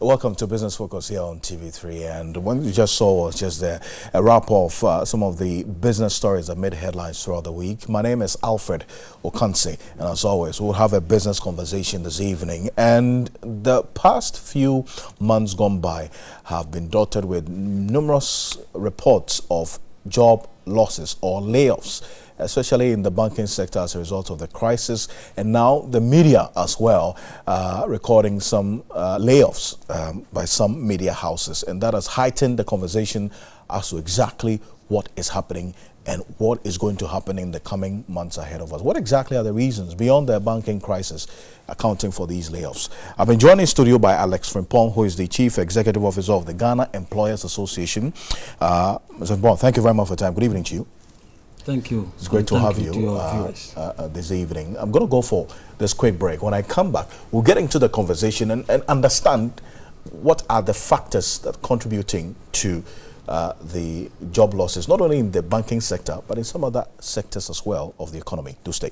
Welcome to Business Focus here on TV3. And what you just saw was just a wrap of some of the business stories that made headlines throughout the week. My name is Alfred Okansi, and as always, we'll have a business conversation this evening. And the past few months gone by have been dotted with numerous reports of job losses or layoffs, especially in the banking sector as a result of the crisis, and now the media as well, recording some layoffs by some media houses, and that has heightened the conversation as to exactly what is happening and what is going to happen in the coming months ahead of us. What exactly are the reasons beyond the banking crisis accounting for these layoffs? I've been joined in studio by Alex Frimpong, who is the Chief Executive Officer of the Ghana Employers Association. Mr. Frimpong, thank you very much for your time. Good evening to you. Thank you. It's great to have you this evening. I'm going to go for this quick break. When I come back, we'll get into the conversation and understand what are the factors that are contributing to the job losses, not only in the banking sector, but in some other sectors as well of the economy. Do stay.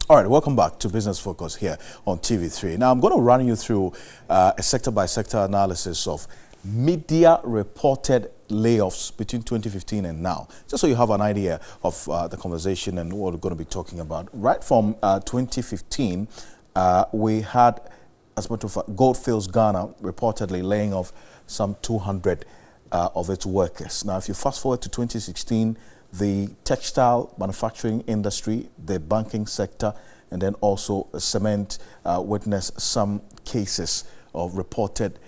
All right, welcome back to Business Focus here on TV3. Now, I'm going to run you through a sector-by-sector analysis of media-reported layoffs between 2015 and now, just so you have an idea of the conversation and what we're going to be talking about. Right from 2015, we had, as a matter of fact, Goldfields Ghana reportedly laying off some 200 of its workers. Now, if you fast forward to 2016, the textile manufacturing industry, the banking sector, and then also cement witnessed some cases of reported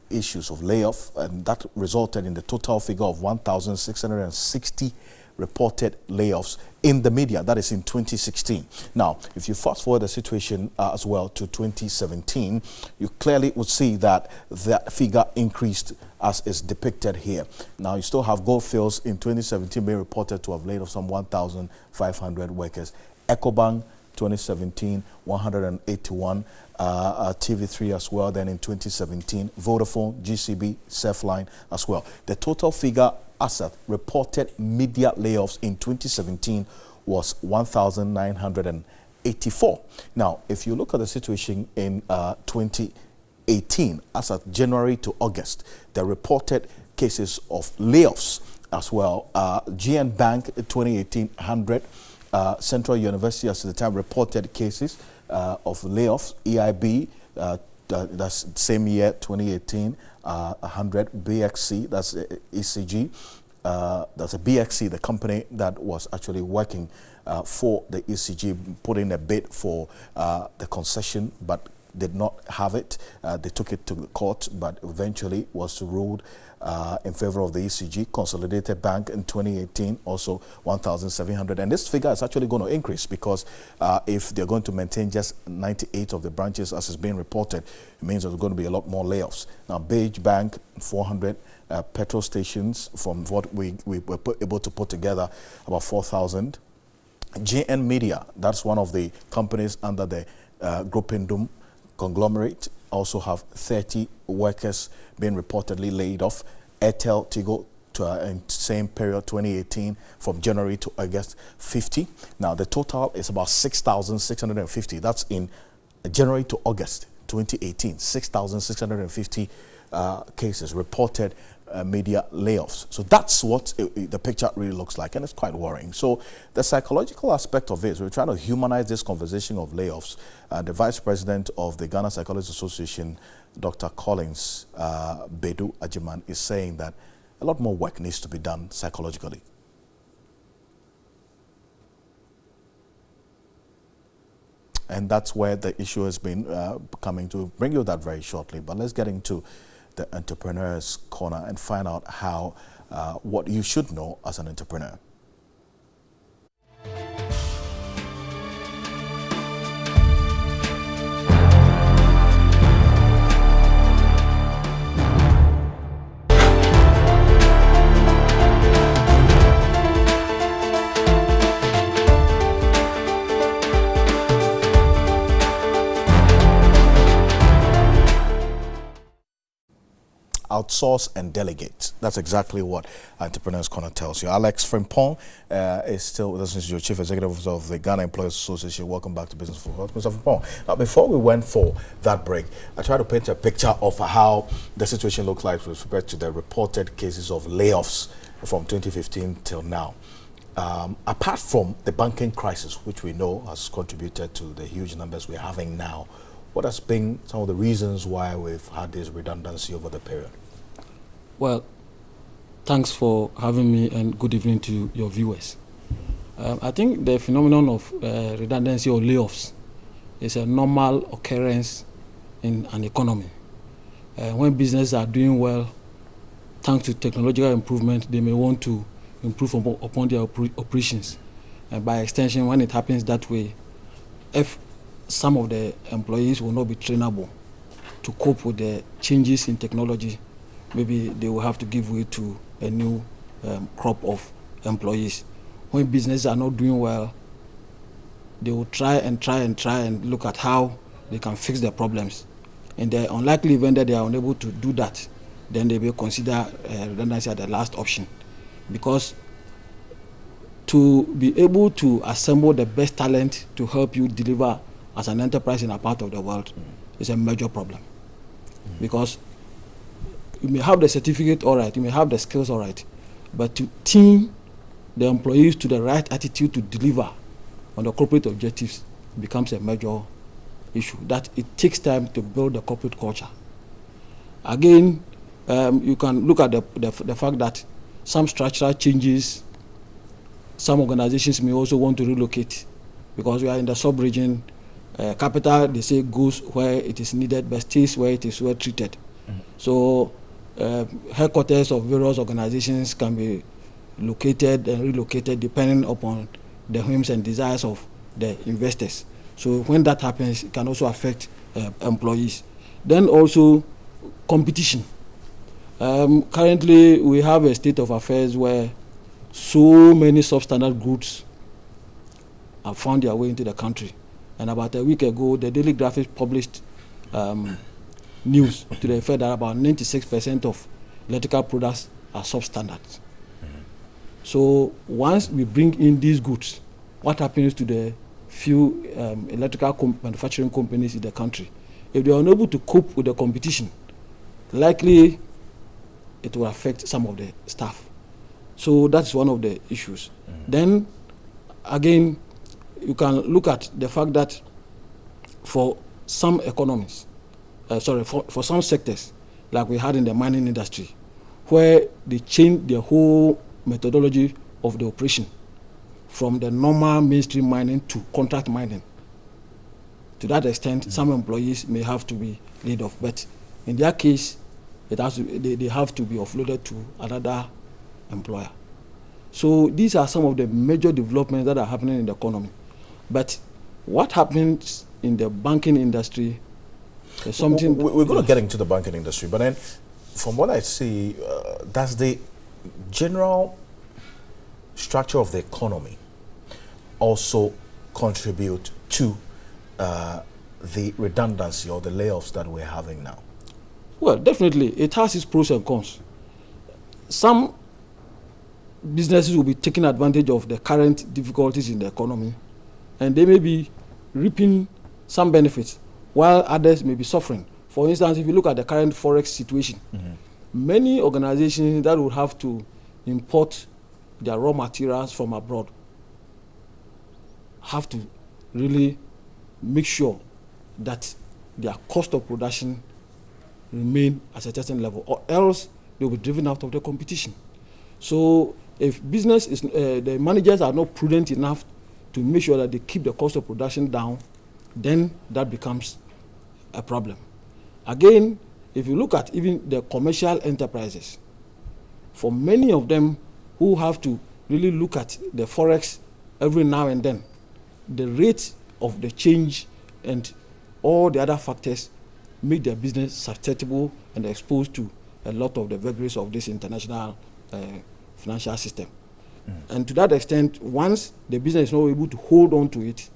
issues of layoff, and that resulted in the total figure of 1,660 reported layoffs in the media. That is in 2016. Now, if you fast forward the situation as well to 2017, you clearly would see that that figure increased as is depicted here. Now, you still have Goldfields in 2017 being reported to have laid off some 1,500 workers. Ecobank 2017, 181. TV3 as well. Then in 2017, Vodafone, GCB, Surfline as well. The total figure as of reported media layoffs in 2017 was 1,984. Now, if you look at the situation in 2018, as of January to August, the reported cases of layoffs as well. GN Bank 2018, 100. Central University at the time reported cases of layoffs. EIB, that's same year, 2018, 100. BXC, that's ECG. That's a BXC, the company that was actually working for the ECG, put in a bid for the concession, but did not have it. They took it to the court, but eventually was ruled in favor of the ECG. Consolidated Bank in 2018, also 1,700. And this figure is actually going to increase because if they're going to maintain just 98 of the branches as is being reported, it means there's going to be a lot more layoffs. Now, Beige Bank, 400. Petrol stations, from what we were able to put together, about 4,000. JN Media, that's one of the companies under the Gropendum conglomerate, also have 30 workers being reportedly laid off. Airtel Tigo, in same period, 2018, from January to August, 50. Now, the total is about 6,650. That's in January to August 2018, 6,650 cases reported media layoffs. So that's what the picture really looks like, and it's quite worrying. So the psychological aspect of it, we're trying to humanize this conversation of layoffs. The Vice President of the Ghana Psychologists Association, Dr. Collins Bedu Ajiman, is saying that a lot more work needs to be done psychologically. And that's where the issue has been coming to. Bring you that very shortly, but let's get into the Entrepreneur's Corner and find out how what you should know as an entrepreneur. outsource and delegate. That's exactly what Entrepreneurs Corner tells you. Alex Frimpong is still with us. He's your Chief Executive of the Ghana Employers Association. Welcome back to Business Focus. Mr. Frimpong, now before we went for that break, I tried to paint a picture of how the situation looks like with respect to the reported cases of layoffs from 2015 till now. Apart from the banking crisis, which we know has contributed to the huge numbers we're having now, what has been some of the reasons why we've had this redundancy over the period? Well, thanks for having me and good evening to your viewers. I think the phenomenon of redundancy or layoffs is a normal occurrence in an economy. When businesses are doing well, thanks to technological improvement, they may want to improve upon their operations. And by extension, when it happens that way, if some of the employees will not be trainable to cope with the changes in technology, maybe they will have to give way to a new crop of employees. When businesses are not doing well, they will try and look at how they can fix their problems. In the unlikely event that they are unable to do that, then they will consider redundancy as the last option. Because to be able to assemble the best talent to help you deliver as an enterprise in a part of the world is a major problem. Because you may have the certificate all right, you may have the skills all right, but to team the employees to the right attitude to deliver on the corporate objectives becomes a major issue. That it takes time to build the corporate culture. Again, you can look at the fact that some structural changes, some organizations may also want to relocate because we are in the sub-region. Capital, they say, goes where it is needed, but stays where it is well treated. So headquarters of various organizations can be located and relocated depending upon the whims and desires of the investors. So when that happens, it can also affect employees. Then also competition. Currently, we have a state of affairs where so many substandard goods have found their way into the country. And about a week ago, the Daily Graphic published news to the effect that about 96% of electrical products are substandard. So once we bring in these goods, what happens to the few electrical manufacturing companies in the country? If they are unable to cope with the competition, likely it will affect some of the staff. So that's one of the issues. Then again, you can look at the fact that for some economies, for some sectors, like we had in the mining industry, where they changed the whole methodology of the operation from the normal mainstream mining to contract mining. To that extent, some employees may have to be laid off, but in their case, they have to be offloaded to another employer. So these are some of the major developments that are happening in the economy. But what happens in the banking industry is something... We're going to get into the banking industry, but then from what I see, does the general structure of the economy also contribute to the redundancy or the layoffs that we're having now? Well, definitely. It has its pros and cons. Some businesses will be taking advantage of the current difficulties in the economy, and they may be reaping some benefits, while others may be suffering. For instance, if you look at the current forex situation, many organizations that would have to import their raw materials from abroad have to really make sure that their cost of production remain at a certain level, or else they'll be driven out of the competition. So if business is, the managers are not prudent enough to make sure that they keep the cost of production down, then that becomes a problem. Again, if you look at even the commercial enterprises, for many of them who have to really look at the forex every now and then, the rate of the change and all the other factors make their business susceptible and exposed to a lot of the vagaries of this international financial system. And to that extent, once the business is not able to hold on to it,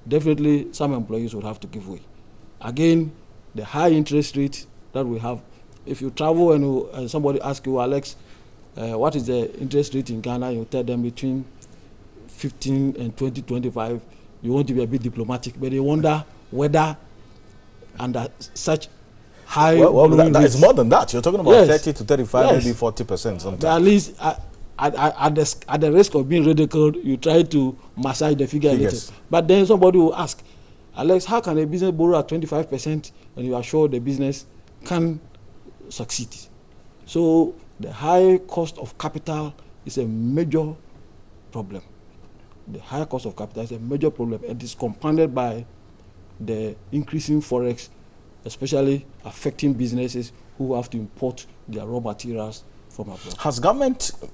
definitely some employees will have to give way. Again, the high interest rate that we have If you travel and somebody asks you, Alex, what is the interest rate in Ghana? You tell them between 15 and 20, 25. You want to be a bit diplomatic, but they wonder whether under such high that is more than that. You're talking about yes. 30 to 35, yes. maybe 40% sometimes. At least at the risk of being ridiculed, you try to massage the figure a little. But then somebody will ask, Alex, how can a business borrow at 25% and you are sure the business can succeed? So the high cost of capital is a major problem. The high cost of capital is a major problem. It is compounded by the increasing forex, especially affecting businesses who have to import their raw materials from abroad. Has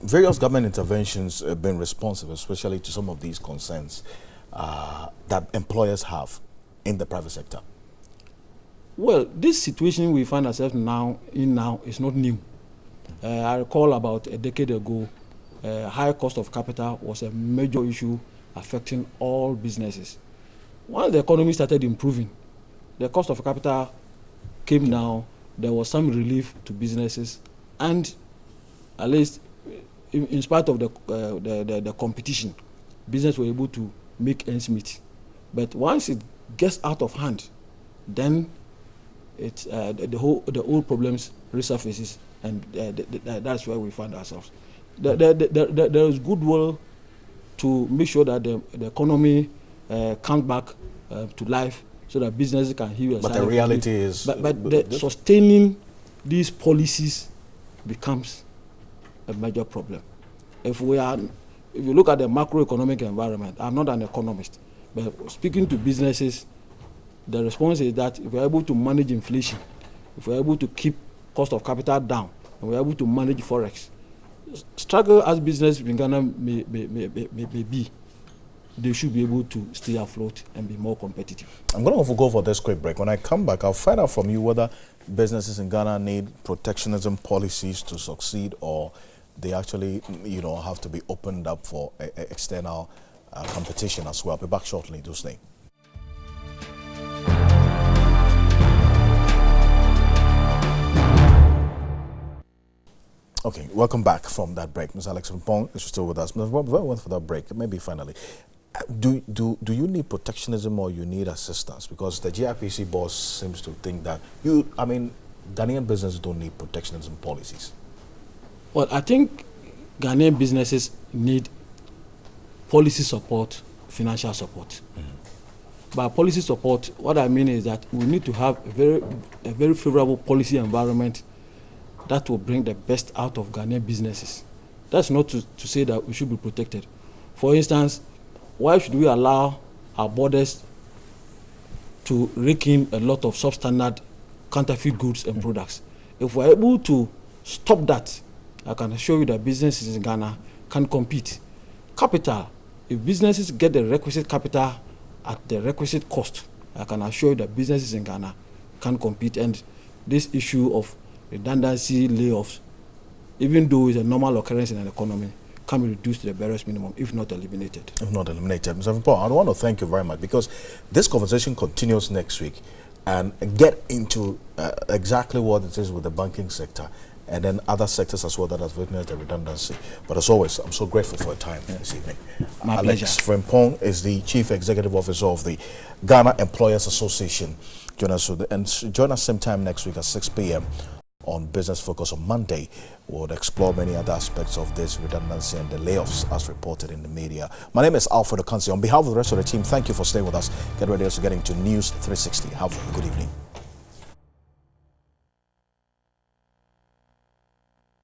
various government interventions been responsive, especially to some of these concerns that employers have in the private sector? Well, this situation we find ourselves now is not new. I recall about a decade ago, high cost of capital was a major issue affecting all businesses. Once the economy started improving, the cost of capital came down, there was some relief to businesses, and at least in spite of the competition, business were able to make ends meet. But once it gets out of hand, then the whole problems resurfaces, and that's where we find ourselves. There is goodwill to make sure that the economy comes back to life, so that businesses can heal. But the reality is, but sustaining these policies becomes a major problem. If you look at the macroeconomic environment, I'm not an economist, but speaking to businesses, the response is that if we're able to manage inflation, if we're able to keep cost of capital down, and we're able to manage forex, struggle as business in Ghana may be, they should be able to stay afloat and be more competitive. I'm going to go for this quick break. When I come back, I'll find out from you whether businesses in Ghana need protectionism policies to succeed, or they actually, have to be opened up for external competition as well. I'll be back shortly. Do stay. Okay, welcome back from that break. Ms. Alex Frimpong is still with us. Ms. Bob, we went for that break, maybe finally. Do you need protectionism or you need assistance? Because the GIPC boss seems to think that Ghanaian businesses don't need protectionism policies. Well, I think Ghanaian businesses need policy support, financial support. By policy support, what I mean is that we need to have a very favorable policy environment that will bring the best out of Ghanaian businesses. That's not to say that we should be protected. For instance, why should we allow our borders to rake in a lot of substandard counterfeit goods and products? If we're able to stop that, I can assure you that businesses in Ghana can compete. Capital, if businesses get the requisite capital at the requisite cost, I can assure you that businesses in Ghana can compete. And this issue of redundancy, layoffs, even though it's a normal occurrence in an economy, can be reduced to the barest minimum, if not eliminated. If not eliminated. Mr. Frimpong, I want to thank you very much, because this conversation continues next week and get into exactly what it is with the banking sector and then other sectors as well that has witnessed the redundancy. But as always, I'm so grateful for your time this evening. My Alex Frimpong is the Chief Executive Officer of the Ghana Employers Association. Join us same time next week at 6 p.m. on Business Focus on Monday. We'll explore many other aspects of this redundancy and the layoffs as reported in the media. My name is Alfred Okansi. On behalf of the rest of the team, thank you for staying with us. Get ready to get into News 360. Have a good evening.